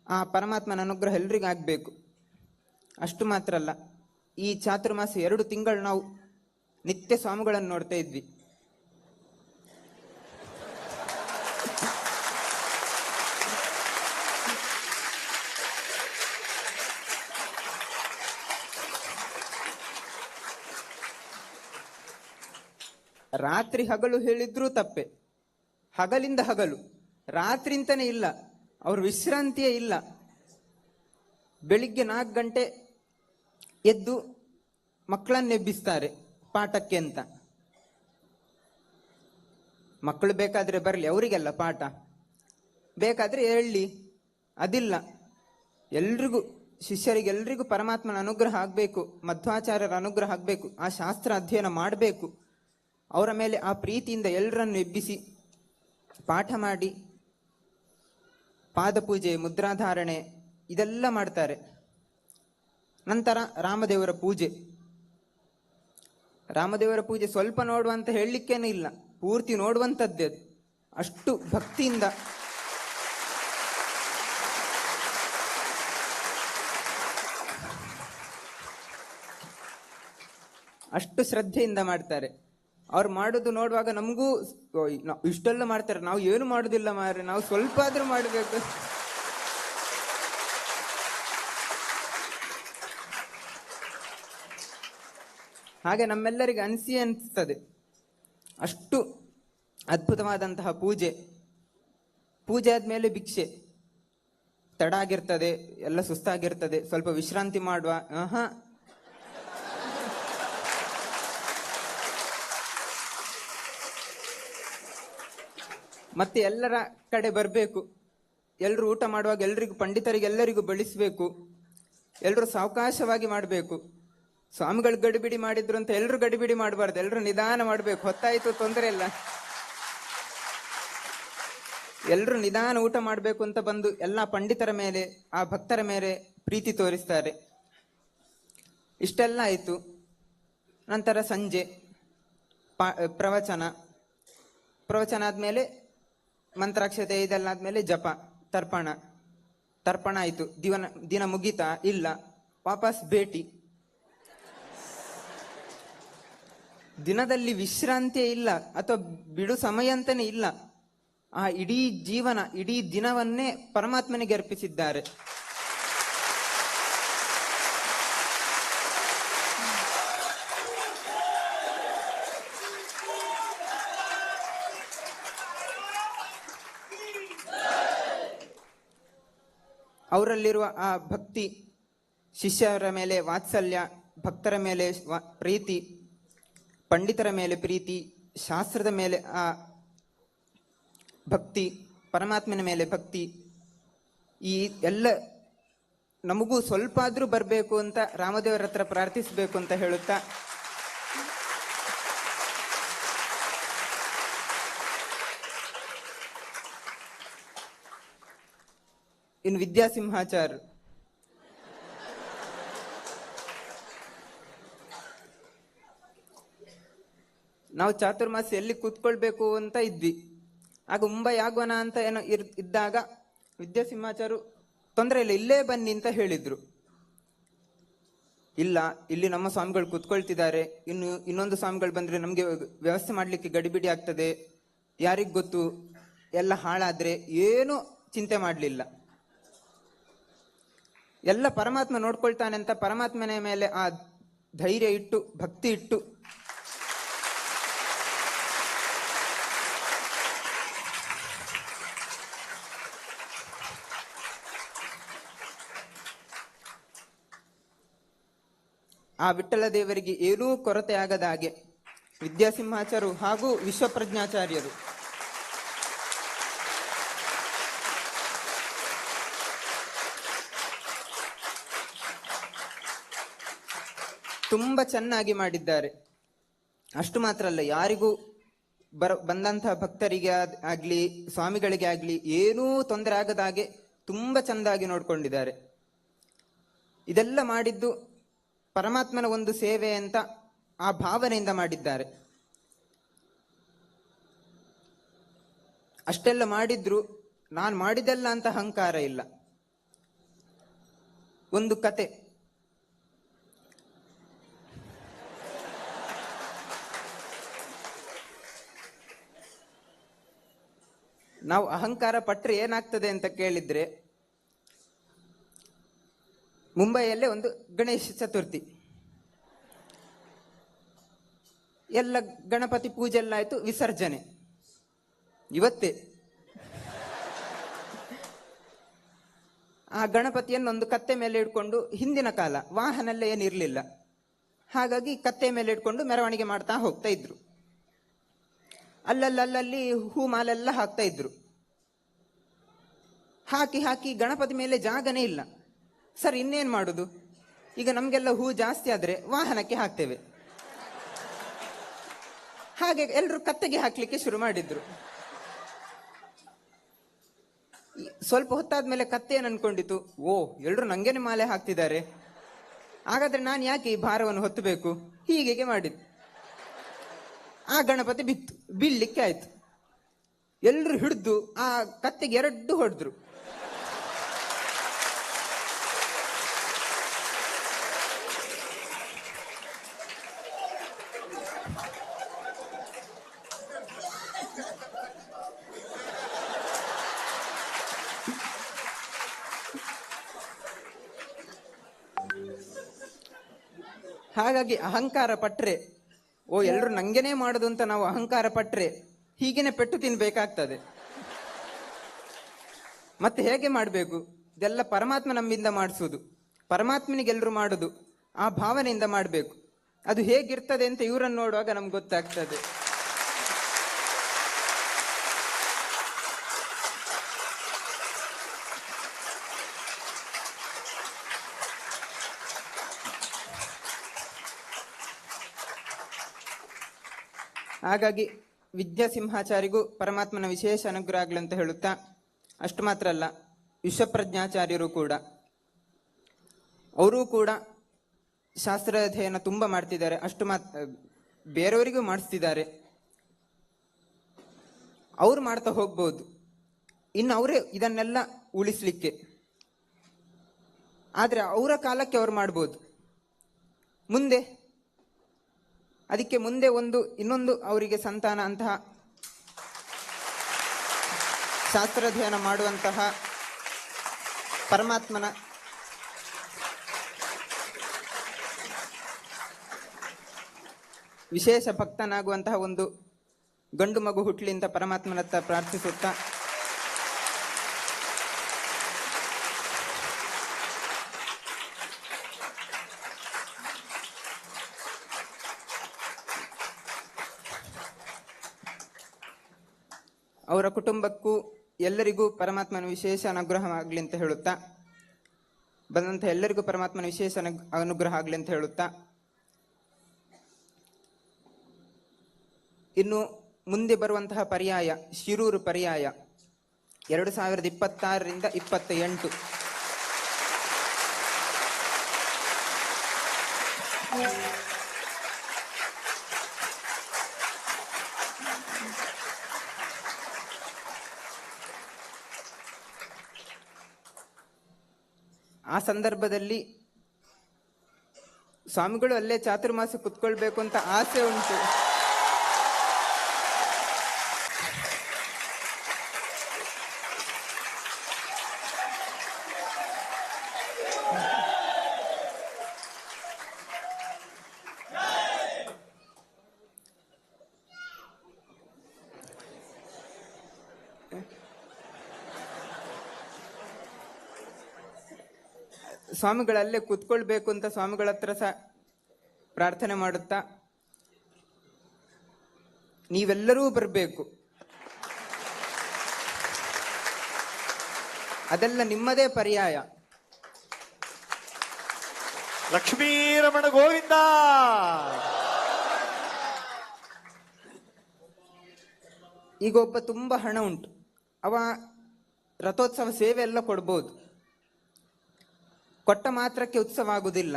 ಆ ಪರಮಾತ್ಮನ ಅನುಗ್ರಹ ಎಲ್ರಿಗೂ ಆಗಬೇಕು. ಅಷ್ಟು ಮಾತ್ರ ಅಲ್ಲ, ಈ ಚಾತುರ್ಮಾಸ 2 ತಿಂಗಳು ನಾವು ನಿತ್ಯ ಸ್ವಾಮಿಗಳನ್ನು ನೋಡ್ತಾ ಇದ್ವಿ. ರಾತ್ರಿ ಹಗಲು ಹೇಳಿದ್ರೂ ತಪ್ಪೆ, ಹಗಲಿಂದ ಹಗಲು, ರಾತ್ರಿ ಅಂತಾನೆ ಇಲ್ಲ, ಅವ್ರ ವಿಶ್ರಾಂತಿಯೇ ಇಲ್ಲ. ಬೆಳಿಗ್ಗೆ 4 ಗಂಟೆ ಎದ್ದು ಮಕ್ಕಳನ್ನೆಬ್ಬಿಸ್ತಾರೆ ಪಾಠಕ್ಕೆ ಅಂತ. ಮಕ್ಕಳು ಬೇಕಾದ್ರೆ ಬರಲಿ, ಅವರಿಗೆಲ್ಲ ಪಾಠ ಬೇಕಾದ್ರೆ ಹೇಳಲಿ, ಅದಿಲ್ಲ. ಎಲ್ರಿಗೂ, ಶಿಷ್ಯರಿಗೆಲ್ರಿಗೂ ಪರಮಾತ್ಮನ ಅನುಗ್ರಹ ಆಗಬೇಕು, ಮಧ್ವಾಚಾರ್ಯರ ಅನುಗ್ರಹ ಆಗಬೇಕು, ಆ ಶಾಸ್ತ್ರ ಅಧ್ಯಯನ ಮಾಡಬೇಕು. ಅವರ ಮೇಲೆ ಆ ಪ್ರೀತಿಯಿಂದ ಎಲ್ಲರನ್ನು ಎಬ್ಬಿಸಿ ಪಾಠ ಮಾಡಿ ಪಾದಪೂಜೆ, ಮುದ್ರಾಧಾರಣೆ ಇದೆಲ್ಲ ಮಾಡ್ತಾರೆ. ನಂತರ ರಾಮದೇವರ ಪೂಜೆ. ರಾಮದೇವರ ಪೂಜೆ ಸ್ವಲ್ಪ ನೋಡುವಂತ ಹೇಳಲಿಕ್ಕೇನೆ ಇಲ್ಲ, ಪೂರ್ತಿ ನೋಡುವಂಥದ್ದೇ. ಅಷ್ಟು ಭಕ್ತಿಯಿಂದ, ಅಷ್ಟು ಶ್ರದ್ಧೆಯಿಂದ ಮಾಡ್ತಾರೆ. ಅವ್ರು ಮಾಡೋದು ನೋಡುವಾಗ ನಮಗೂ ಇಷ್ಟೆಲ್ಲ ಮಾಡ್ತಾರೆ, ನಾವು ಏನು ಮಾಡುದಿಲ್ಲ ಮಾರ್ರೆ, ನಾವು ಸ್ವಲ್ಪ ಆದ್ರೂ ಮಾಡಬೇಕು. ಹಾಗೆ ನಮ್ಮೆಲ್ಲರಿಗೆ ಅನಿಸ್ತದೆ. ಅಷ್ಟು ಅದ್ಭುತವಾದಂತಹ ಪೂಜೆ. ಪೂಜೆ ಆದ್ಮೇಲೆ ಭಿಕ್ಷೆ. ತಡ ಆಗಿರ್ತದೆ, ಎಲ್ಲ ಸುಸ್ತಾಗಿರ್ತದೆ, ಸ್ವಲ್ಪ ವಿಶ್ರಾಂತಿ ಮಾಡುವ, ಮತ್ತೆ ಎಲ್ಲರ ಕಡೆ ಬರಬೇಕು. ಎಲ್ಲರೂ ಊಟ ಮಾಡುವಾಗ ಎಲ್ರಿಗೂ, ಪಂಡಿತರಿಗೆ ಎಲ್ಲರಿಗೂ ಬಡಿಸ್ಬೇಕು. ಎಲ್ಲರೂ ಸಾವಕಾಶವಾಗಿ ಮಾಡಬೇಕು. ಸ್ವಾಮಿಗಳು ಗಡಿಬಿಡಿ ಮಾಡಿದ್ರು ಅಂತ ಎಲ್ಲರೂ ಗಡಿಬಿಡಿ ಮಾಡಬಾರ್ದು, ಎಲ್ಲರೂ ನಿಧಾನ ಮಾಡಬೇಕು. ಹೊತ್ತಾಯ್ತು ತೊಂದರೆ ಇಲ್ಲ, ಎಲ್ಲರೂ ನಿಧಾನ ಊಟ ಮಾಡಬೇಕು ಅಂತ ಬಂದು ಎಲ್ಲ ಪಂಡಿತರ ಮೇಲೆ, ಆ ಭಕ್ತರ ಮೇಲೆ ಪ್ರೀತಿ ತೋರಿಸ್ತಾರೆ. ಇಷ್ಟೆಲ್ಲ ಆಯ್ತು. ನಂತರ ಸಂಜೆ ಪ್ರವಚನ ಆದ್ಮೇಲೆ ಮಂತ್ರಾಕ್ಷತೆ ಇದೆಲ್ಲ ಆದ್ಮೇಲೆ ಜಪ, ತರ್ಪಣ ಆಯ್ತು. ದಿನ ಮುಗಿತಾ? ಇಲ್ಲ, ವಾಪಸ್ ಭೇಟಿ. ದಿನದಲ್ಲಿ ವಿಶ್ರಾಂತಿಯೇ ಇಲ್ಲ, ಅಥವಾ ಬಿಡು ಸಮಯ ಅಂತಾನೆ ಇಲ್ಲ. ಆ ಇಡೀ ಜೀವನ, ಇಡೀ ದಿನವನ್ನೇ ಪರಮಾತ್ಮನಿಗೆ ಅರ್ಪಿಸಿದ್ದಾರೆ. ಅವರಲ್ಲಿರುವ ಆ ಭಕ್ತಿ, ಶಿಷ್ಯರ ಮೇಲೆ ವಾತ್ಸಲ್ಯ, ಭಕ್ತರ ಮೇಲೆ ಪ್ರೀತಿ, ಪಂಡಿತರ ಮೇಲೆ ಪ್ರೀತಿ, ಶಾಸ್ತ್ರದ ಮೇಲೆ ಆ ಭಕ್ತಿ, ಪರಮಾತ್ಮನ ಮೇಲೆ ಭಕ್ತಿ, ಈ ಎಲ್ಲ ನಮಗೂ ಸ್ವಲ್ಪ ಆದ್ರೂ ಬರಬೇಕು ಅಂತ ರಾಮದೇವರ ಹತ್ರ ಪ್ರಾರ್ಥಿಸಬೇಕು ಅಂತ ಹೇಳುತ್ತಾ, ಇನ್ನು ವಿದ್ಯಾಸಿಂಹಾಚಾರ್ಯ, ನಾವು ಚಾತುರ್ಮಾಸ ಎಲ್ಲಿ ಕೂತ್ಕೊಳ್ಬೇಕು ಅಂತ ಇದ್ವಿ. ಆಗ ಮುಂಬೈ ಆಗೋಣ ಅಂತ ಏನೋ ಇದ್ದಾಗ ವಿದ್ಯಾಸಿಂಹಾಚಾರ್ಯರು ತೊಂದರೆ ಇಲ್ಲ, ಇಲ್ಲೇ ಬನ್ನಿ ಅಂತ ಹೇಳಿದ್ರು. ಇಲ್ಲ, ಇಲ್ಲಿ ನಮ್ಮ ಸ್ವಾಮಿಗಳು ಕೂತ್ಕೊಳ್ತಿದ್ದಾರೆ, ಇನ್ನೊಂದು ಸ್ವಾಮಿಗಳು ಬಂದ್ರೆ ನಮ್ಗೆ ವ್ಯವಸ್ಥೆ ಮಾಡ್ಲಿಕ್ಕೆ ಗಡಿಬಿಡಿ ಆಗ್ತದೆ, ಯಾರಿಗ್ ಗೊತ್ತು, ಎಲ್ಲ ಹಾಳಾದ್ರೆ, ಏನು ಚಿಂತೆ ಮಾಡ್ಲಿಲ್ಲ. ಎಲ್ಲ ಪರಮಾತ್ಮ ನೋಡ್ಕೊಳ್ತಾನೆ ಅಂತ ಪರಮಾತ್ಮನ ಮೇಲೆ ಆ ಧೈರ್ಯ ಇಟ್ಟು, ಭಕ್ತಿ ಇಟ್ಟು, ಆ ವಿಠ್ಠಲ ದೇವರಿಗೆ ಏನೂ ಕೊರತೆ ಆಗದ ಹಾಗೆ ವಿದ್ಯಾಸಿಂಹಾಚಾರ್ಯರು ಹಾಗೂ ವಿಶ್ವಪ್ರಜ್ಞಾಚಾರ್ಯರು ತುಂಬಾ ಚೆನ್ನಾಗಿ ಮಾಡಿದ್ದಾರೆ. ಅಷ್ಟು ಮಾತ್ರ ಅಲ್ಲ, ಯಾರಿಗೂ ಬಂದಂತಹ ಭಕ್ತರಿಗೆ ಆಗ್ಲಿ, ಸ್ವಾಮಿಗಳಿಗೆ ಆಗ್ಲಿ ಏನೂ ತೊಂದರೆ ಆಗದ ಹಾಗೆ ತುಂಬಾ ಚೆಂದಾಗಿ ನೋಡ್ಕೊಂಡಿದ್ದಾರೆ. ಇದೆಲ್ಲ ಮಾಡಿದ್ದು ಪರಮಾತ್ಮನ ಒಂದು ಸೇವೆ ಅಂತ ಆ ಭಾವನೆಯಿಂದ ಮಾಡಿದ್ದಾರೆ. ಅಷ್ಟೆಲ್ಲ ಮಾಡಿದ್ರು ನಾನು ಮಾಡಿದೆಲ್ಲ ಅಂತ ಅಹಂಕಾರ ಇಲ್ಲ. ಒಂದು ಕತೆ. ನಾವು ಅಹಂಕಾರ ಪಟ್ರೆ ಏನಾಗ್ತದೆ ಅಂತ ಕೇಳಿದ್ರೆ, ಮುಂಬೈಯಲ್ಲೇ ಒಂದು ಗಣೇಶ ಚತುರ್ಥಿ, ಎಲ್ಲ ಗಣಪತಿ ಪೂಜೆ ಎಲ್ಲ ಆಯ್ತು, ವಿಸರ್ಜನೆ ಇವತ್ತೇ. ಆ ಗಣಪತಿಯನ್ನು ಒಂದು ಕತ್ತೆ ಮೇಲೆ ಇಟ್ಕೊಂಡು, ಹಿಂದಿನ ಕಾಲ ವಾಹನ ಎಲ್ಲ ಏನಿರ್ಲಿಲ್ಲ, ಹಾಗಾಗಿ ಕತ್ತೆ ಮೇಲೆ ಇಟ್ಕೊಂಡು ಮೆರವಣಿಗೆ ಮಾಡ್ತಾ ಹೋಗ್ತಾ ಇದ್ರು. ಅಲ್ಲಲ್ಲಿ ಹೂ ಮಾಲೆಲ್ಲ ಹಾಕ್ತಾ ಇದ್ರು. ಹಾಕಿ ಹಾಕಿ ಗಣಪತಿ ಮೇಲೆ ಜಾಗನೇ ಇಲ್ಲ. ಸರ್ ಇನ್ನೇನ್ ಮಾಡುದು, ಈಗ ನಮ್ಗೆಲ್ಲ ಹೂ ಜಾಸ್ತಿ ಆದ್ರೆ ವಾಹನಕ್ಕೆ ಹಾಕ್ತೇವೆ. ಹಾಗೆ ಎಲ್ರು ಕತ್ತೆಗೆ ಹಾಕ್ಲಿಕ್ಕೆ ಶುರು ಮಾಡಿದ್ರು. ಸ್ವಲ್ಪ ಹೊತ್ತಾದ್ಮೇಲೆ ಕತ್ತೆ ಏನ್ ಅನ್ಕೊಂಡಿತು, ಓ ಎಲ್ರು ನಂಗೇನೆ ಮಾಲೆ ಹಾಕ್ತಿದ್ದಾರೆ, ಹಾಗಾದ್ರೆ ನಾನು ಯಾಕೆ ಈ ಭಾರವನ್ನು ಹೊತ್ತಬೇಕು, ಹೀಗೆ ಮಾಡಿದ್ದು. ಆ ಗಣಪತಿ ಬಿತ್ತು, ಬೀಳ್ಲಿಕ್ಕೆ ಆಯ್ತು. ಎಲ್ರು ಹಿಡಿದು ಆ ಕತ್ತೆಗೆ 2 ಹೊಡೆದ್ರು. ಹಾಗಾಗಿ ಅಹಂಕಾರ ಪಟ್ರೆ, ಓ ಎಲ್ರು ನಂಗೆನೇ ಮಾಡುದು ಅಂತ ನಾವು ಅಹಂಕಾರ ಪಟ್ರೆ ಹೀಗೇನೆ ಪೆಟ್ಟು ತಿನ್ಬೇಕಾಗ್ತದೆ. ಮತ್ತೆ ಹೇಗೆ ಮಾಡಬೇಕು, ಇದೆಲ್ಲ ಪರಮಾತ್ಮ ನಮ್ಮಿಂದ ಮಾಡಿಸುವುದು, ಪರಮಾತ್ಮನಿಗೆಲ್ರು ಮಾಡುದು ಆ ಭಾವನೆಯಿಂದ ಮಾಡಬೇಕು. ಅದು ಹೇಗಿರ್ತದೆ ಅಂತ ಇವರನ್ನು ನೋಡುವಾಗ ನಮ್ಗೆ ಗೊತ್ತಾಗ್ತದೆ. ಹಾಗಾಗಿ ವಿದ್ಯಾಸಿಂಹಾಚಾರಿಗೂ ಪರಮಾತ್ಮನ ವಿಶೇಷ ಅನುಗ್ರಹ ಆಗಲಿ ಅಂತ ಹೇಳುತ್ತಾ, ಅಷ್ಟು ಮಾತ್ರ ಅಲ್ಲ, ವಿಶ್ವಪ್ರಜ್ಞಾಚಾರ್ಯರು ಕೂಡ, ಅವರೂ ಕೂಡ ಶಾಸ್ತ್ರಾಧ್ಯಯನ ತುಂಬ ಮಾಡ್ತಿದ್ದಾರೆ. ಅಷ್ಟು ಬೇರೆಯವರಿಗೂ ಮಾಡಿಸ್ತಿದ್ದಾರೆ. ಅವ್ರು ಮಾಡ್ತಾ ಹೋಗ್ಬೋದು, ಇನ್ನು ಅವರೇ ಇದನ್ನೆಲ್ಲ ಉಳಿಸ್ಲಿಕ್ಕೆ. ಆದ್ರೆ ಅವರ ಕಾಲಕ್ಕೆ ಅವ್ರು ಮಾಡ್ಬೋದು. ಮುಂದೆ ಅದಕ್ಕೆ ಮುಂದೆ ಇನ್ನೊಂದು ಅವರಿಗೆ ಸಂತಾನ ಅಂತಹ ಶಾಸ್ತ್ರಾಧ್ಯಯನ ಮಾಡುವಂತಹ ಪರಮಾತ್ಮನ ವಿಶೇಷ ಭಕ್ತನಾಗುವಂತಹ ಒಂದು ಗಂಡು ಮಗು ಹುಟ್ಲಿ ಅಂತ ಪರಮಾತ್ಮನತ್ತ ಪ್ರಾರ್ಥಿಸುತ್ತಾ, ಅವರ ಕುಟುಂಬಕ್ಕೂ ಎಲ್ಲರಿಗೂ ಪರಮಾತ್ಮನ ವಿಶೇಷ ಅನುಗ್ರಹ ಆಗಲಿ ಅಂತ ಹೇಳುತ್ತಾ, ಬಂದಂಥ ಎಲ್ಲರಿಗೂ ಪರಮಾತ್ಮನ ವಿಶೇಷ ಅನುಗ್ರಹ ಆಗಲಿ ಅಂತ ಹೇಳುತ್ತಾ, ಇನ್ನು ಮುಂದೆ ಬರುವಂತಹ ಪರ್ಯಾಯ ಶಿರೂರು ಪರ್ಯಾಯ 2026ರಿಂದ 28. ಆ ಸಂದರ್ಭದಲ್ಲಿ ಸ್ವಾಮಿಗಳು ಅಲ್ಲೇ ಚಾತುರ್ಮಾಸ ಕುತ್ಕೊಳ್ಬೇಕು ಅಂತ ಆಸೆ ಉಂಟು. ಸ್ವಾಮಿಗಳಲ್ಲೇ ಕುತ್ಕೊಳ್ಬೇಕು ಅಂತ ಸ್ವಾಮಿಗಳ ಹತ್ರ ಸಹ ಪ್ರಾರ್ಥನೆ ಮಾಡುತ್ತಾ, ನೀವೆಲ್ಲರೂ ಬರಬೇಕು, ಅದೆಲ್ಲ ನಿಮ್ಮದೇ ಪರ್ಯಾಯ. ಲಕ್ಷ್ಮೀರಮಣ ಗೋವಿಂದ. ಈಗ ಒಬ್ಬ ತುಂಬಾ ಹಣ ಉಂಟು, ಅವ ರಥೋತ್ಸವ ಸೇವೆ ಎಲ್ಲ ಕೊಡ್ಬೋದು, ಕೊಟ್ಟ ಮಾತ್ರಕ್ಕೆ ಉತ್ಸವ ಆಗುವುದಿಲ್ಲ.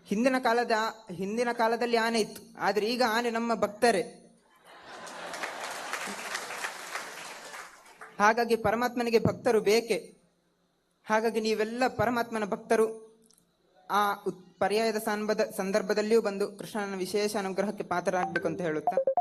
ಹಿಂದಿನ ಕಾಲದಲ್ಲಿ ಆನೆ ಇತ್ತು, ಆದ್ರೆ ಈಗ ಆನೆ ನಮ್ಮ ಭಕ್ತರೇ. ಹಾಗಾಗಿ ಪರಮಾತ್ಮನಿಗೆ ಭಕ್ತರು ಬೇಕೆ. ಹಾಗಾಗಿ ನೀವೆಲ್ಲ ಪರಮಾತ್ಮನ ಭಕ್ತರು ಆ ಪರ್ಯಾಯದ ಸಂದರ್ಭದಲ್ಲಿಯೂ ಬಂದು ಕೃಷ್ಣನ ವಿಶೇಷ ಅನುಗ್ರಹಕ್ಕೆ ಪಾತ್ರರಾಗಬೇಕು ಅಂತ ಹೇಳುತ್ತಾ